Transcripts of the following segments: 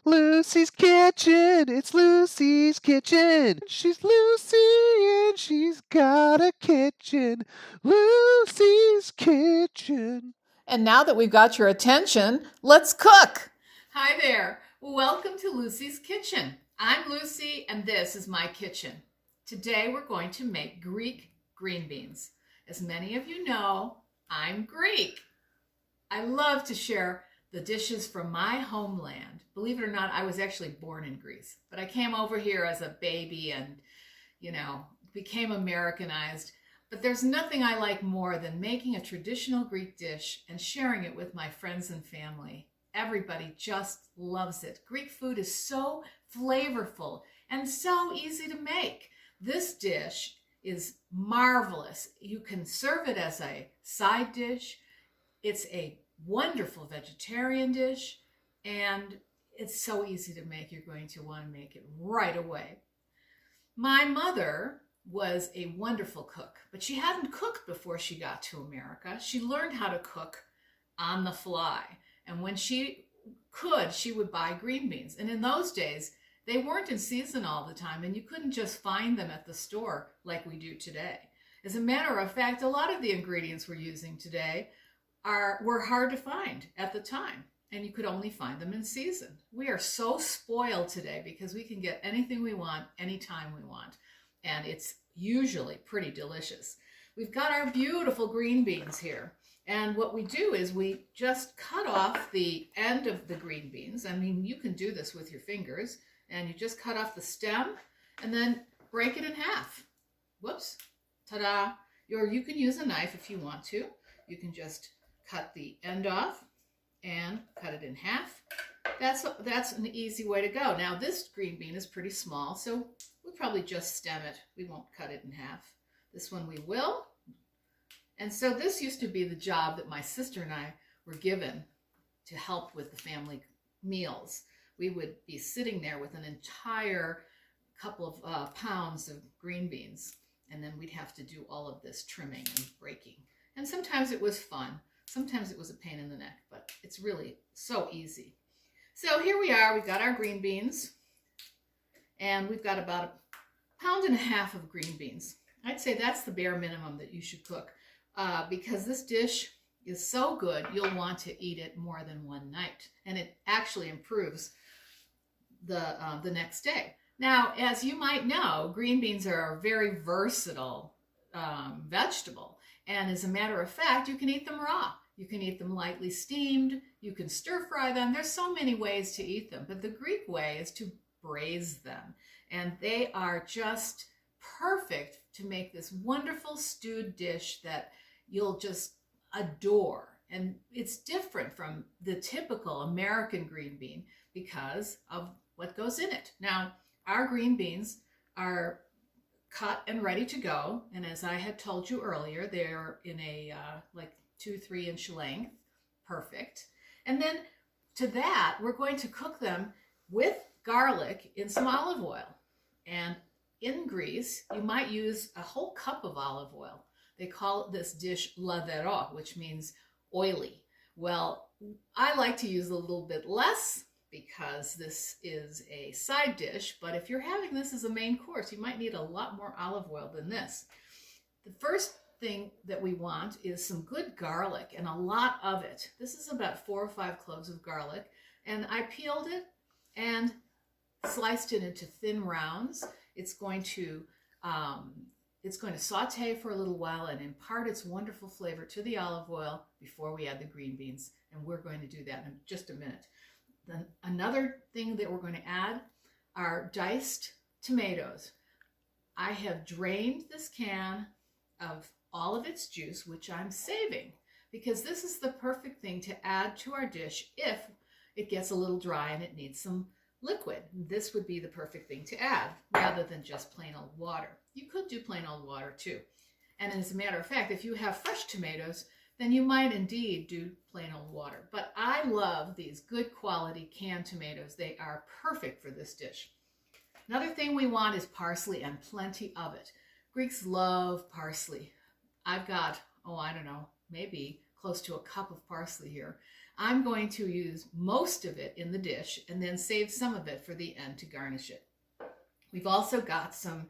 Lucy's Kitchen, it's Lucy's Kitchen. She's Lucy and she's got a kitchen. Lucy's Kitchen. And now that we've got your attention, let's cook. Hi there. Welcome to Lucy's Kitchen. I'm Lucy and this is my kitchen. Today we're going to make Greek green beans. As many of you know, I'm Greek. I love to share the dishes from my homeland. Believe it or not, I was actually born in Greece, but I came over here as a baby and, became Americanized. But there's nothing I like more than making a traditional Greek dish and sharing it with my friends and family. Everybody just loves it. Greek food is so flavorful and so easy to make. This dish is marvelous. You can serve it as a side dish. It's a wonderful vegetarian dish, and it's so easy to make. You're going to want to make it right away. My mother was a wonderful cook, but she hadn't cooked before she got to America. She learned how to cook on the fly. And when she could, she would buy green beans. And in those days, they weren't in season all the time, and you couldn't just find them at the store like we do today. As a matter of fact, a lot of the ingredients we're using today were hard to find at the time, and you could only find them in season. We are so spoiled today because we can get anything we want anytime we want, and it's usually pretty delicious. We've got our beautiful green beans here, and what we do is we just cut off the end of the green beans. I mean, you can do this with your fingers, and you just cut off the stem and then break it in half. Whoops, ta-da. Or you can use a knife if you want to. You can just cut the end off and cut it in half. That's an easy way to go. Now this green bean is pretty small, so we'll probably just stem it. We won't cut it in half. This one we will. And so this used to be the job that my sister and I were given to help with the family meals. We would be sitting there with an entire couple of pounds of green beans, and then we'd have to do all of this trimming and breaking. And sometimes it was fun. Sometimes it was a pain in the neck, but it's really so easy. So here we are. We've got our green beans, and we've got about a pound and a half of green beans. I'd say that's the bare minimum that you should cook because this dish is so good, you'll want to eat it more than one night, and it actually improves the next day. Now, as you might know, green beans are a very versatile vegetable. And as a matter of fact, you can eat them raw. You can eat them lightly steamed. You can stir fry them. There's so many ways to eat them. But the Greek way is to braise them. And they are just perfect to make this wonderful stewed dish that you'll just adore. And it's different from the typical American green bean because of what goes in it. Now, our green beans are cut and ready to go. And as I had told you earlier, they're in a like 2-3 inch length. Perfect. And then to that, we're going to cook them with garlic in some olive oil. And in Greece, you might use a whole cup of olive oil. They call this dish lavero, which means oily. Well, I like to use a little bit less because this is a side dish, but if you're having this as a main course, you might need a lot more olive oil than this. The first thing that we want is some good garlic, and a lot of it. This is about 4 or 5 cloves of garlic, and I peeled it and sliced it into thin rounds. It's going to saute for a little while and impart its wonderful flavor to the olive oil before we add the green beans, and we're going to do that in just a minute. Then another thing that we're going to add are diced tomatoes. I have drained this can of all of its juice, which I'm saving, because this is the perfect thing to add to our dish if it gets a little dry and it needs some liquid. This would be the perfect thing to add rather than just plain old water. You could do plain old water too. And as a matter of fact, if you have fresh tomatoes, then you might indeed do plain old water. But I love these good quality canned tomatoes. They are perfect for this dish. Another thing we want is parsley, and plenty of it. Greeks love parsley. I've got, I don't know, maybe close to a cup of parsley here. I'm going to use most of it in the dish and then save some of it for the end to garnish it. We've also got some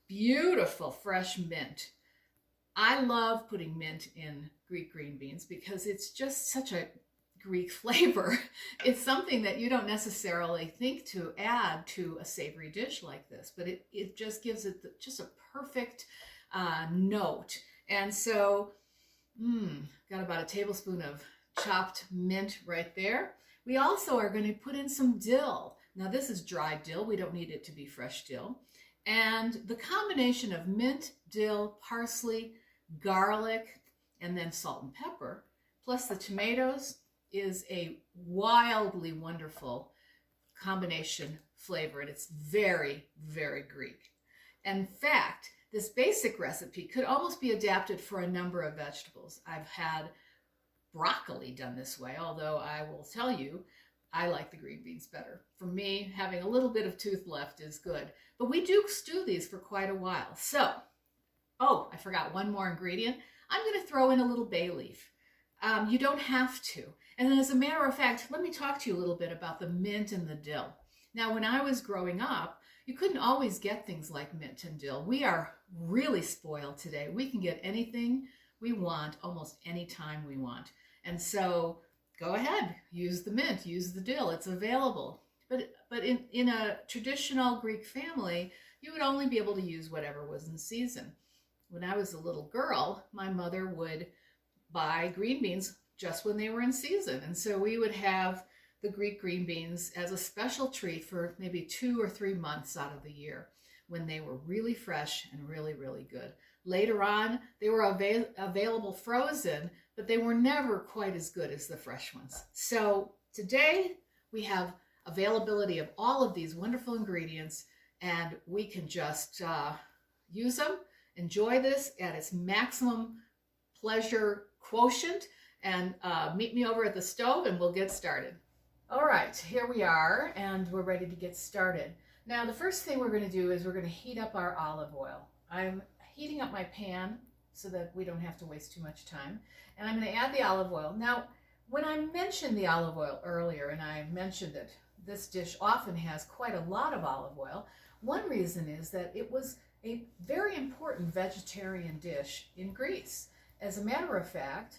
beautiful fresh mint. I love putting mint in Greek green beans because it's just such a Greek flavor. It's something that you don't necessarily think to add to a savory dish like this, but it just gives it just a perfect note. And so, got about a tablespoon of chopped mint right there. We also are going to put in some dill. Now this is dried dill. We don't need it to be fresh dill. And the combination of mint, dill, parsley, garlic, and then salt and pepper, plus the tomatoes, is a wildly wonderful combination flavor, and it's very, very Greek. In fact, this basic recipe could almost be adapted for a number of vegetables. I've had broccoli done this way, although I will tell you, I like the green beans better. For me, having a little bit of tooth left is good. But we do stew these for quite a while. So, oh, I forgot one more ingredient. I'm going to throw in a little bay leaf. You don't have to. And then as a matter of fact, let me talk to you a little bit about the mint and the dill. Now, when I was growing up, you couldn't always get things like mint and dill. We are really spoiled today. We can get anything we want almost any time we want. And so go ahead, use the mint, use the dill. It's available. But in a traditional Greek family, you would only be able to use whatever was in season. When I was a little girl, my mother would buy green beans just when they were in season. And so we would have the Greek green beans as a special treat for maybe 2 or 3 months out of the year when they were really fresh and really, really good. Later on, they were available frozen, but they were never quite as good as the fresh ones. So today we have availability of all of these wonderful ingredients, and we can just use them, enjoy this at its maximum pleasure quotient, and meet me over at the stove and we'll get started. All right, here we are, and we're ready to get started. Now, the first thing we're going to do is we're going to heat up our olive oil. I'm heating up my pan so that we don't have to waste too much time. And I'm going to add the olive oil. Now, when I mentioned the olive oil earlier, and I mentioned that this dish often has quite a lot of olive oil, one reason is that it was a very important vegetarian dish in Greece. As a matter of fact,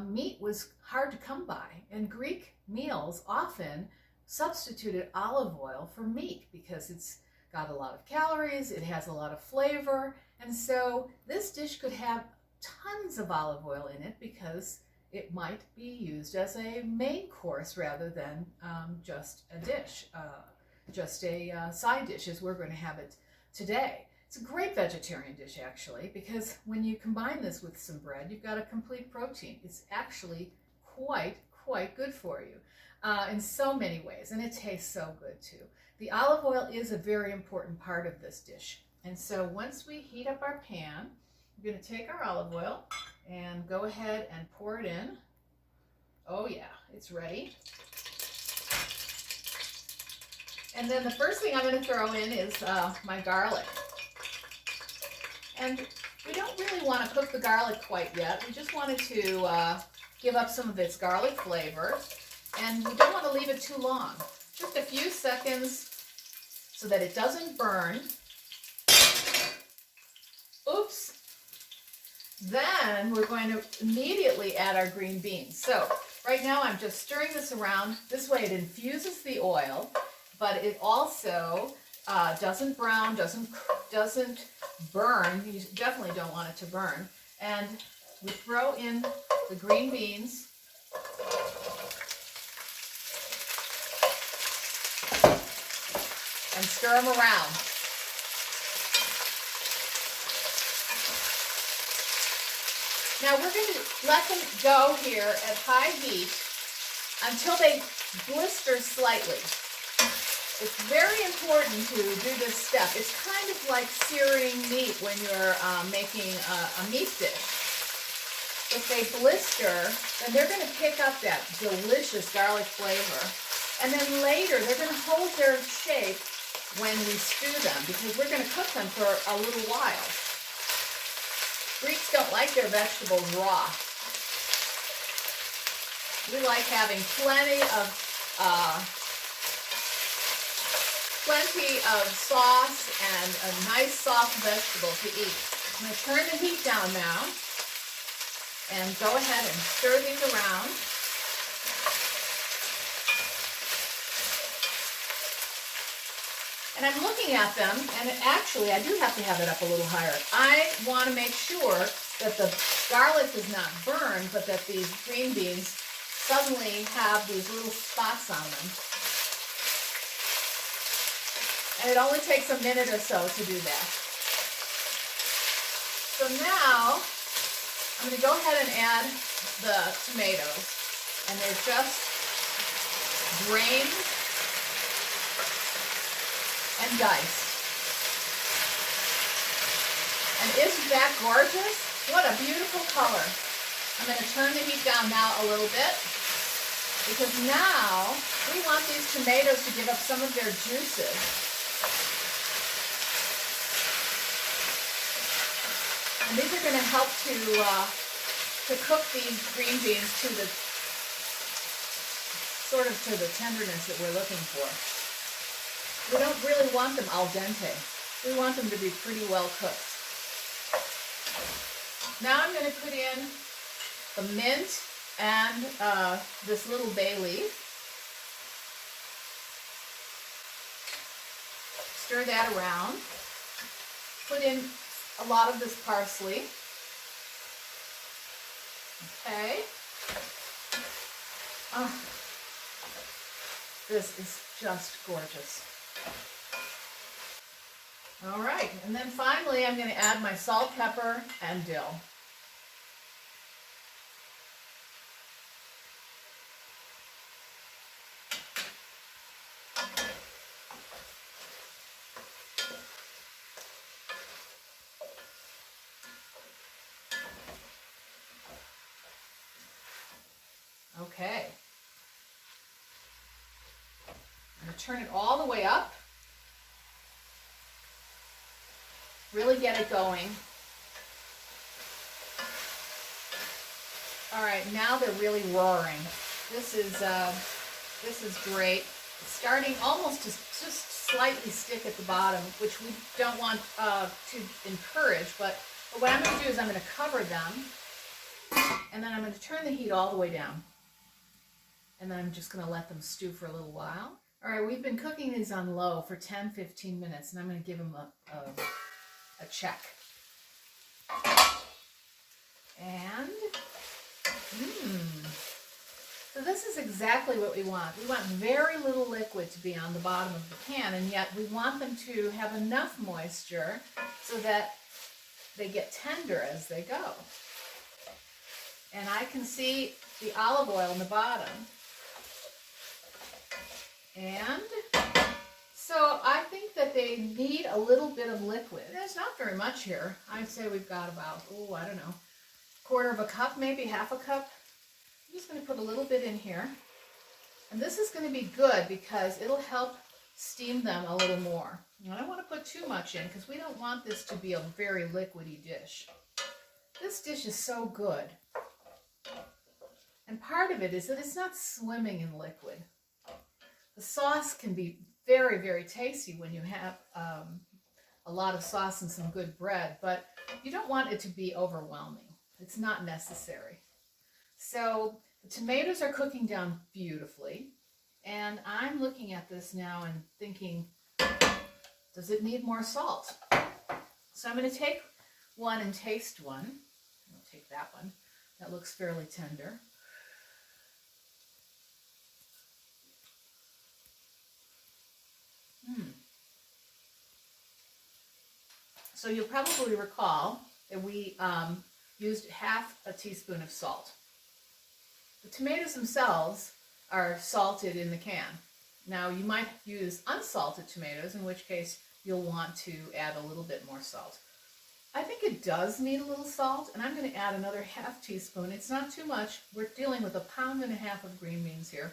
meat was hard to come by, and Greek meals often substituted olive oil for meat because it's got a lot of calories, it has a lot of flavor, and so this dish could have tons of olive oil in it because it might be used as a main course rather than just a dish, just a side dish as we're going to have it today. It's a great vegetarian dish actually, because when you combine this with some bread, you've got a complete protein. It's actually quite good for you in so many ways, and it tastes so good too. The olive oil is a very important part of this dish. And so once we heat up our pan, we're going to take our olive oil and go ahead and pour it in. Oh yeah, it's ready. And then the first thing I'm going to throw in is my garlic. And we don't really want to cook the garlic quite yet. We just wanted to give up some of its garlic flavor. And we don't want to leave it too long. Just a few seconds so that it doesn't burn. Oops. Then we're going to immediately add our green beans. So right now I'm just stirring this around. This way it infuses the oil, but it also doesn't brown, doesn't burn. You definitely don't want it to burn. And we throw in the green beans. And stir them around. Now we're going to let them go here at high heat until they blister slightly. It's very important to do this step. It's kind of like searing meat when you're making a meat dish. If they blister, then they're going to pick up that delicious garlic flavor. And then later, they're going to hold their shape when we stew them, because we're going to cook them for a little while. Greeks don't like their vegetables raw. We like having plenty of sauce and a nice soft vegetable to eat. I'm going to turn the heat down now and go ahead and stir these around. And I'm looking at them, and actually I do have to have it up a little higher. I want to make sure that the garlic is not burned, but that these green beans suddenly have these little spots on them. And it only takes a minute or so to do that. So now I'm going to go ahead and add the tomatoes. And they're just drained and diced. And isn't that gorgeous? What a beautiful color. I'm going to turn the heat down now a little bit, because now we want these tomatoes to give up some of their juices. And these are going to help to cook these green beans to the tenderness that we're looking for. We don't really want them al dente. We want them to be pretty well cooked. Now I'm going to put in the mint and this little bay leaf. Stir that around. Put in a lot of this parsley. Okay. Oh, this is just gorgeous. All right, and then finally I'm going to add my salt, pepper, and dill. Okay. I'm going to turn it all the way up. Really get it going. All right, now they're really roaring. This is great. It's starting almost to just slightly stick at the bottom, which we don't want to encourage. But what I'm going to do is I'm going to cover them, and then I'm going to turn the heat all the way down. And then I'm just going to let them stew for a little while. All right, we've been cooking these on low for 10-15 minutes, and I'm going to give them a check. And, so this is exactly what we want. We want very little liquid to be on the bottom of the pan, and yet we want them to have enough moisture so that they get tender as they go. And I can see the olive oil in the bottom. And so I think that they need a little bit of liquid. There's not very much here. I'd say we've got about, I don't know, quarter of a cup, maybe half a cup. I'm just going to put a little bit in here. And this is going to be good because it'll help steam them a little more. I don't want to put too much in because we don't want this to be a very liquidy dish. This dish is so good. And part of it is that it's not swimming in liquid. The sauce can be very, very tasty when you have a lot of sauce and some good bread, but you don't want it to be overwhelming. It's not necessary. So the tomatoes are cooking down beautifully, and I'm looking at this now and thinking, does it need more salt? So I'm going to take one and taste one. I'll take that one. That looks fairly tender. So you'll probably recall that we used half a teaspoon of salt. The tomatoes themselves are salted in the can. Now you might use unsalted tomatoes, in which case you'll want to add a little bit more salt. I think it does need a little salt, and I'm going to add another half teaspoon. It's not too much. We're dealing with 1.5 pounds of green beans here.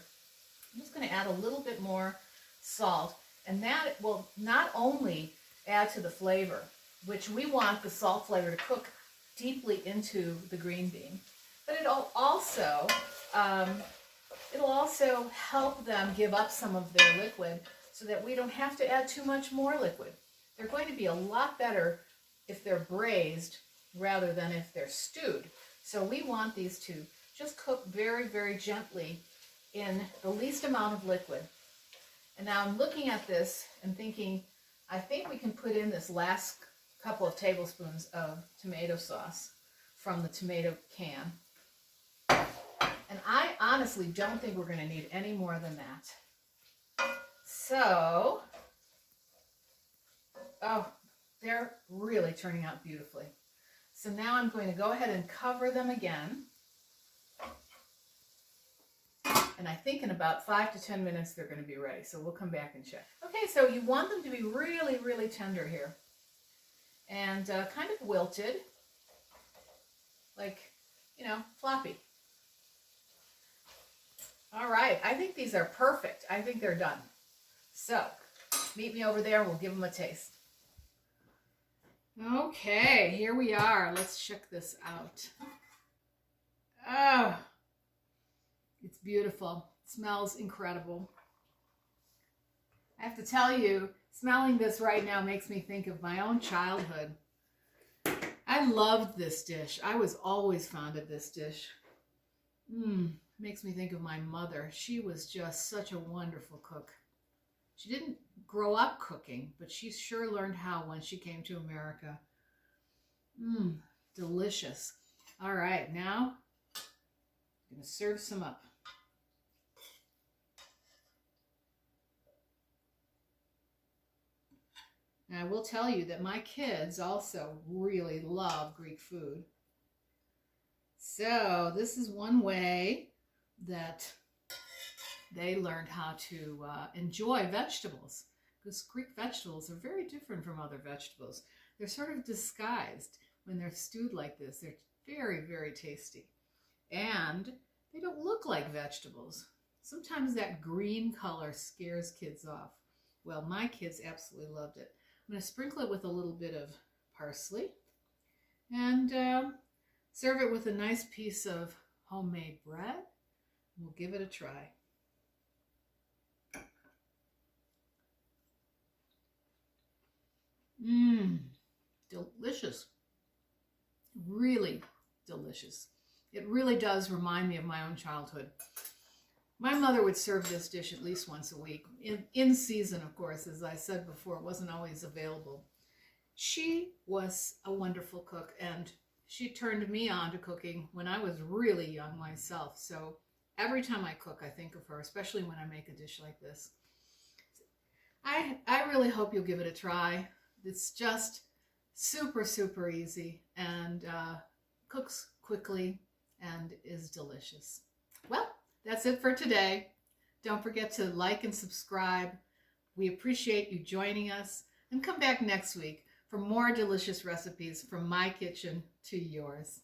I'm just going to add a little bit more salt, and that will not only add to the flavor, which we want the salt flavor to cook deeply into the green bean, but it'll also It'll also help them give up some of their liquid so that we don't have to add too much more liquid. They're going to be a lot better if they're braised rather than if they're stewed. So we want these to just cook very, very gently in the least amount of liquid. And now I'm looking at this and thinking, I think we can put in this last couple of tablespoons of tomato sauce from the tomato can. And I honestly don't think we're going to need any more than that. So, oh, they're really turning out beautifully. So now I'm going to go ahead and cover them again. And I think in about 5 to 10 minutes they're going to be ready. So we'll come back and check. Okay, so you want them to be really, really tender here. And kind of wilted. Like, you know, floppy. All right, I think these are perfect. I think they're done. So, meet me over there. We'll give them a taste. Okay, here we are. Let's check this out. Oh, it's beautiful. It smells incredible. I have to tell you, smelling this right now makes me think of my own childhood. I loved this dish. I was always fond of this dish. Makes me think of my mother. She was just such a wonderful cook. She didn't grow up cooking, but she sure learned how when she came to America. Delicious. All right, now I'm going to serve some up. And I will tell you that my kids also really love Greek food. So this is one way that they learned how to enjoy vegetables, because Greek vegetables are very different from other vegetables. They're sort of disguised when they're stewed like this. They're very, very tasty. And they don't look like vegetables. Sometimes that green color scares kids off. Well, my kids absolutely loved it. I'm going to sprinkle it with a little bit of parsley and serve it with a nice piece of homemade bread. We'll give it a try. Delicious. Really delicious. It really does remind me of my own childhood. My mother would serve this dish at least once a week. In season, of course, as I said before, it wasn't always available. She was a wonderful cook, and she turned me on to cooking when I was really young myself. So every time I cook, I think of her, especially when I make a dish like this. I really hope you'll give it a try. It's just super, super easy and cooks quickly and is delicious. Well, that's it for today. Don't forget to like and subscribe. We appreciate you joining us, and come back next week for more delicious recipes from my kitchen to yours.